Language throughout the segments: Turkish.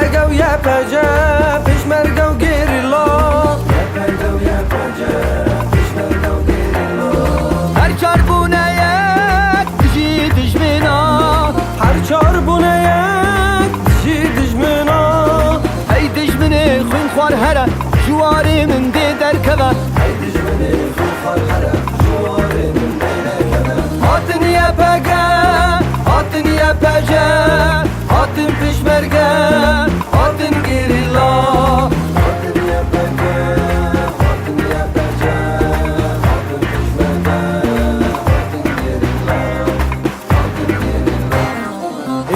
Peşmerga ve yapece, peşmerga ve gerilla. Peşmerga ve yapece, peşmerga ve gerilla. Her çarbuneye dişi düşmena, Her çarbuneye dişi düşmena. ey düşmeni xun xwar here juwarê min dê derkeve. Ey düşmeni xulxar here, juwarê min dê derkeve. Hatin yepege, hatin yepece, hatin peşmerge, hatin gerilla. Hatin yapece, hatin yapece, hatin peşmerga, hatin gerilla, hatin gerilla.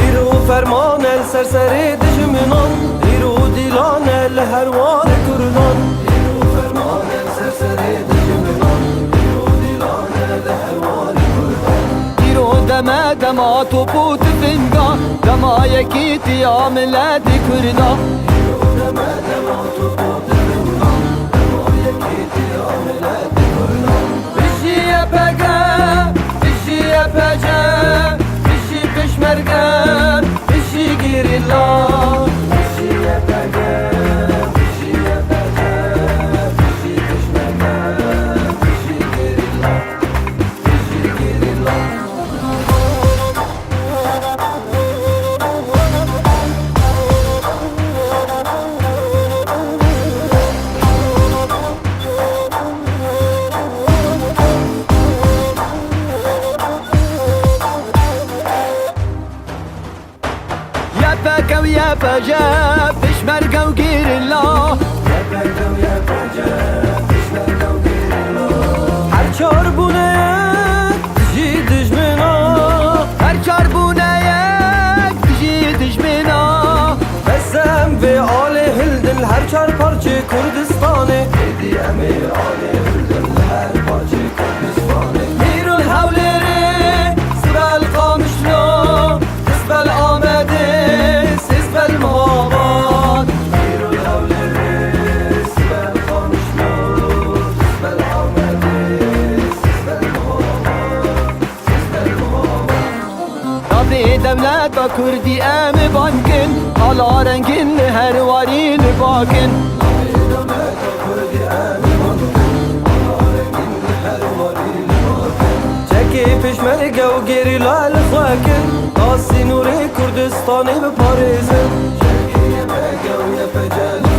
İru ferman el serseri düşmünan, İru dilan el hervar kurdan. İru ferman el serseri düşmünan, İru dilan el hervar kurdan. Dîro deme dema topu tüfenga, dema yekî tiya milleti Kurda. İru deme dema topu tüfenga, dema yekî tiya milleti Kurda. Dişi yepege, dişi yepece, dişi peşmerge, dişi gerilla. Dişi yapece, dişi yapece, dişi peşmerga, dişi gerilla, dişi gerilla. Yepege ve yepece, peşmerge ve gerilla. Yapece, yapece, peşmerga ve gerilla. Her çarbuneye dişi düşmena. Her çarbuneye dişi düşmena. Besem ve ale hildil her çar parçı Kurdistan'ı. Hediyemi ale hildil her parçı Kurdistan'ı. Mirul havleri, sibel kamışlo, sibel amedi, sibel muhabat. Mirul havleri, sibel kamışlo, sibel amedi, sibel muhabat, sibel muhabat. Rabbi devlet ve Kurdi emi bankin, ala rengin her varil bakin. Çeki peşmerga ve gerilla l-xakin, Qasi nuri Kurdistan'ı ve Paris'in. Çeki yapece ve yapece